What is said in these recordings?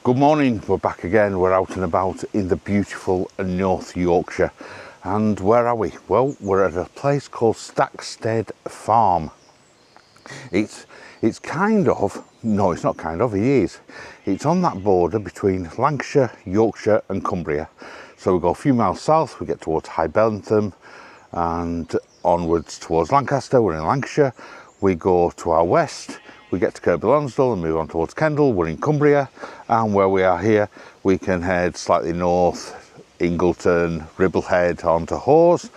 Good morning, we're back again. We're out and about in the beautiful North Yorkshire. And where are we? Well, we're at a place called Stackstead Farm. It's kind of, no, it's not kind of, it is. It's on that border between Lancashire, Yorkshire and Cumbria. So we go a few miles south, we get towards Ingleton and onwards towards Lancaster. We're in Lancashire. We go to our west, we get to Kirkby Lonsdale and move on towards Kendal. We're in Cumbria, and where we are here, we can head slightly north, Ingleton, Ribblehead onto Hawes,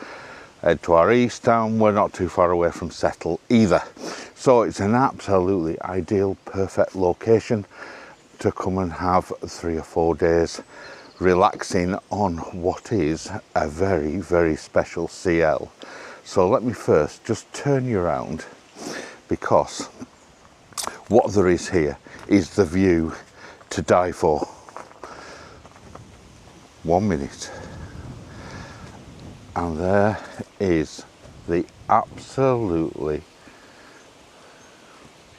head to our east, and we're not too far away from Settle either. So it's an absolutely ideal, perfect location to come and have 3 or 4 days relaxing on what is a very, very special CL. So let me first just turn you around, because what there is here is the view to die for. 1 minute. And there is the absolutely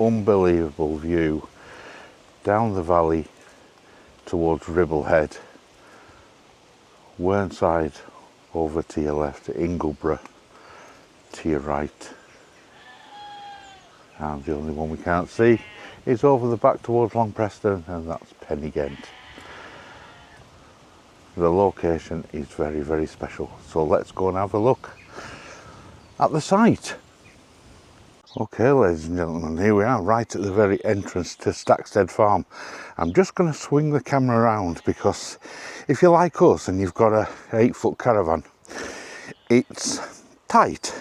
unbelievable view down the valley towards Ribblehead, Whernside over to your left, Ingleborough to your right, and the only one we can't see is over the back towards Long Preston, and that's Pennygent. The location is very, very special, so let's go and have a look at the site. Okay, ladies and gentlemen, here we are right at the very entrance to Stackstead Farm. I'm just going to swing the camera around, because if you're like us and you've got a 8-foot caravan, it's tight,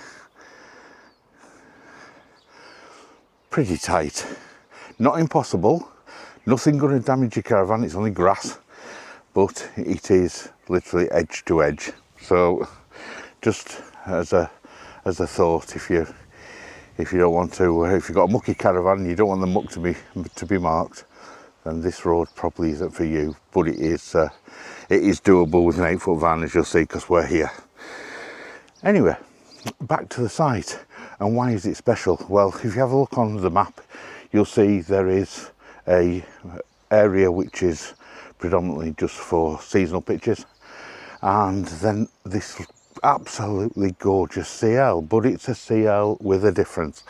pretty tight, not impossible, nothing going to damage your caravan, it's only grass, but it is literally edge to edge. So just as a thought, if you don't want to, if you've got a mucky caravan and you don't want the muck to be marked, then this road probably isn't for you. But it is doable with an 8-foot van, as you'll see, because we're here. Anyway, back to the site. And why is it special? Well, if you have a look on the map, you'll see there is a area which is predominantly just for seasonal pitches, and then this absolutely gorgeous CL, but it's a CL with a difference,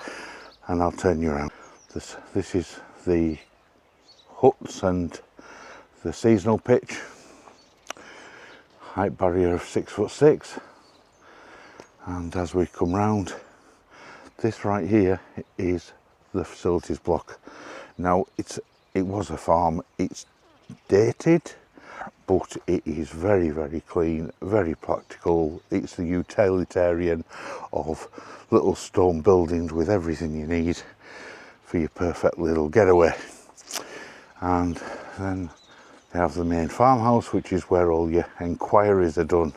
and I'll turn you around. This is the huts and the seasonal pitch, height barrier of 6'6", and as we come round, this right here is the facilities block. Now it was a farm, it's dated, but it is very, very clean, very practical. It's the utilitarian of little stone buildings with everything you need for your perfect little getaway. And then they have the main farmhouse, which is where all your enquiries are done.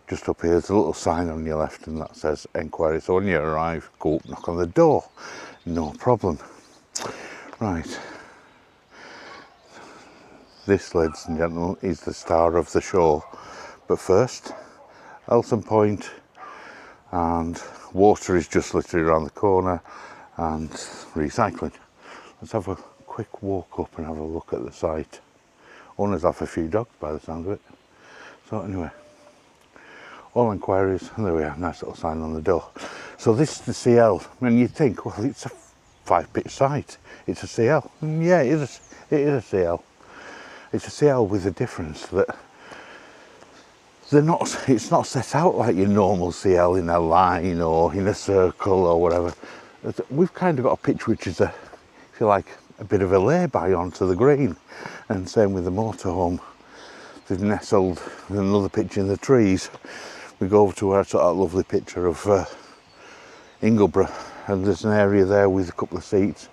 Just up here, there's a little sign on your left, and that says enquiry. So when you arrive, go up, knock on the door, no problem. Right. This, ladies and gentlemen, is the star of the show. But first, Elson Point, and water is just literally around the corner, and recycling. Let's have a quick walk up and have a look at the site. Owners have a few dogs by the sound of it. So anyway, all enquiries, and there we are, nice little sign on the door. So this is the CL, and you'd think, well, it's a 5-pitch site, it's a CL. And yeah, it is a CL. It's a CL with a difference that it's not set out like your normal CL in a line or in a circle or whatever. We've kind of got a pitch which is if you like, a bit of a lay-by onto the green. And same with the motorhome. They've nestled with another pitch in the trees. We go over to where I took that lovely picture of Ingleborough, and there's an area there with a couple of seats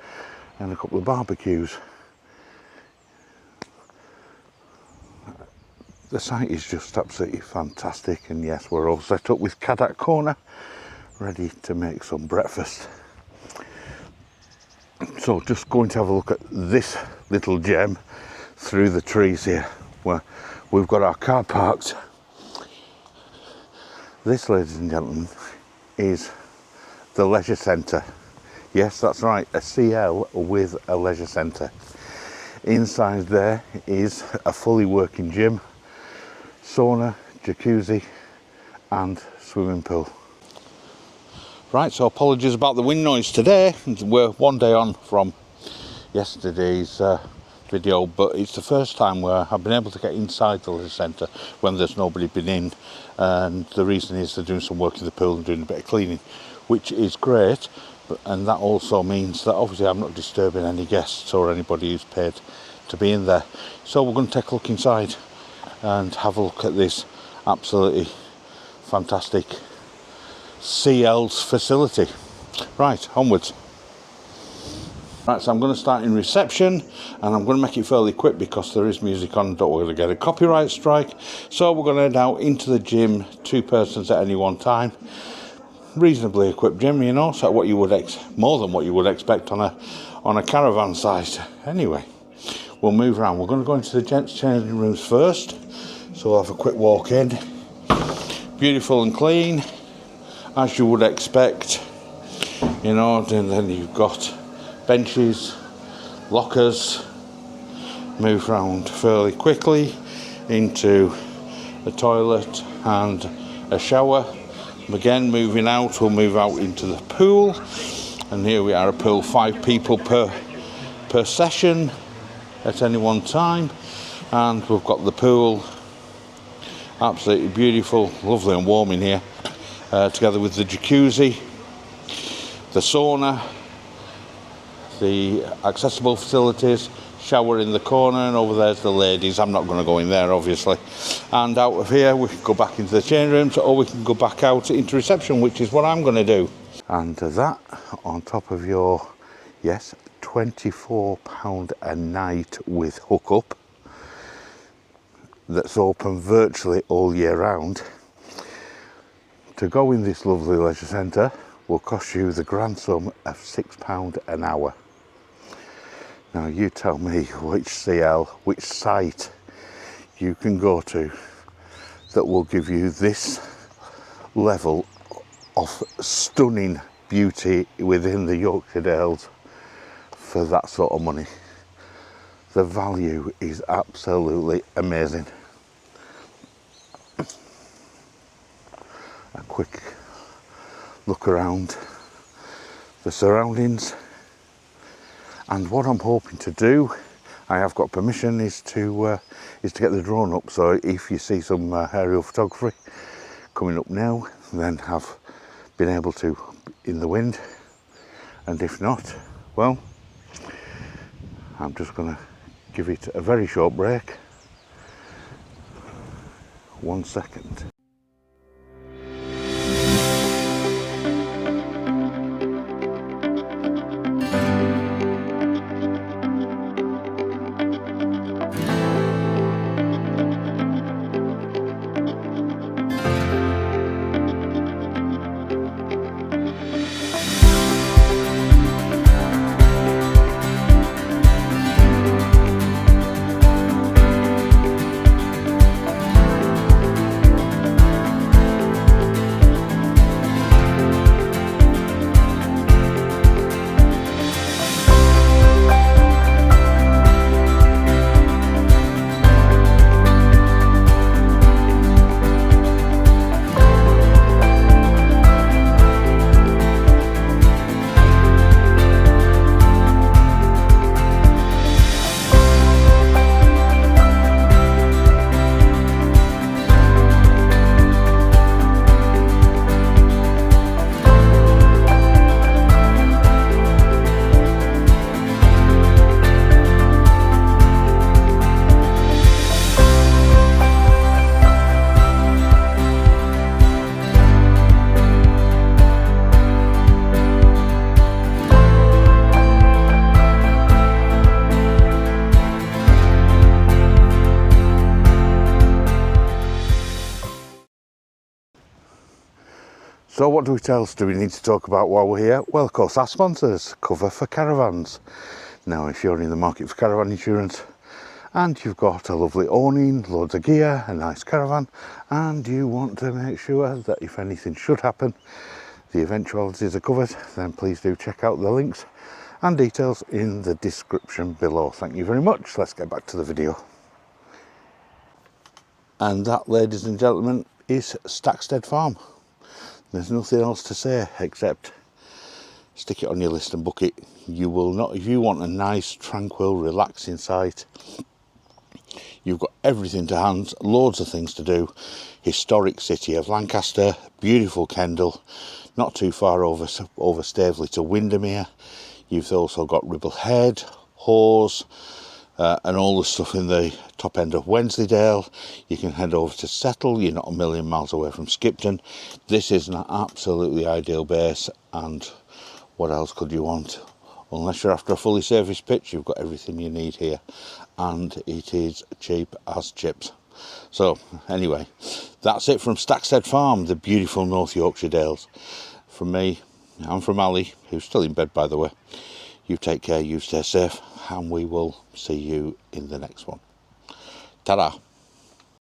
and a couple of barbecues. The site is just absolutely fantastic, and yes, we're all set up with Caddock Corner, ready to make some breakfast. So just going to have a look at this little gem through the trees here, where we've got our car parked. This, ladies and gentlemen, is the leisure centre. Yes, that's right, a CL with a leisure centre. Inside there is a fully working gym, sauna, jacuzzi and swimming pool. Right, so apologies about the wind noise today. We're one day on from yesterday's video, but it's the first time where I've been able to get inside the leisure centre when there's nobody been in, and the reason is they're doing some work in the pool and doing a bit of cleaning, which is great, and that also means that obviously I'm not disturbing any guests or anybody who's paid to be in there. So we're going to take a look inside and have a look at this absolutely fantastic CL's facility. Right, onwards. Right, so I'm going to start in reception, and I'm going to make it fairly quick because there is music on. Don't want to get a copyright strike. So we're going to head out into the gym, 2 persons at any one time. Reasonably equipped gym, you know, so what you would more than what you would expect on a caravan site. Anyway, we'll move around. We're going to go into the gents' changing rooms first, so we'll have a quick walk in. Beautiful and clean, as you would expect, you know. And then you've got benches, lockers. Move around fairly quickly into the toilet and a shower. Again, moving out, we'll move out into the pool, and here we are, a pool, 5 people per session at any one time, and we've got the pool, absolutely beautiful, lovely and warm in here, together with the jacuzzi, the sauna, the accessible facilities, shower in the corner, and over there's the ladies. I'm not going to go in there obviously. And out of here we can go back into the change rooms, or we can go back out into reception, which is what I'm going to do. And that on top of your, yes, £24 a night with hookup, that's open virtually all year round, to go in this lovely leisure centre will cost you the grand sum of £6 an hour. Now you tell me which CL, which site you can go to that will give you this level of stunning beauty within the Yorkshire Dales for that sort of money. The value is absolutely amazing. A quick look around the surroundings. And what I'm hoping to do, I have got permission, is to get the drone up. So if you see some aerial photography coming up now, then I've been able to in the wind. And if not, well, I'm just going to give it a very short break. 1 second. So what else do we need to talk about while we're here? Well, of course, our sponsors, Cover for Caravans. Now, if you're in the market for caravan insurance and you've got a lovely awning, loads of gear, a nice caravan, and you want to make sure that if anything should happen, the eventualities are covered, then please do check out the links and details in the description below. Thank you very much. Let's get back to the video. And that, ladies and gentlemen, is Stackstead Farm. There's nothing else to say except stick it on your list and book it. You will not, if you want a nice, tranquil, relaxing site, you've got everything to hand, loads of things to do. Historic city of Lancaster, beautiful Kendal, not too far over Staveley to Windermere. You've also got Ribble Head, Hawes, and all the stuff in the top end of Wensleydale. You can head over to Settle. You're not a million miles away from Skipton. This is an absolutely ideal base, and what else could you want? Unless you're after a fully serviced pitch, you've got everything you need here, and it is cheap as chips. So anyway, that's it from Stackstead Farm, the beautiful North Yorkshire Dales. From me, and from Ali, who's still in bed by the way, you take care, you stay safe, and we will see you in the next one. Ta-da!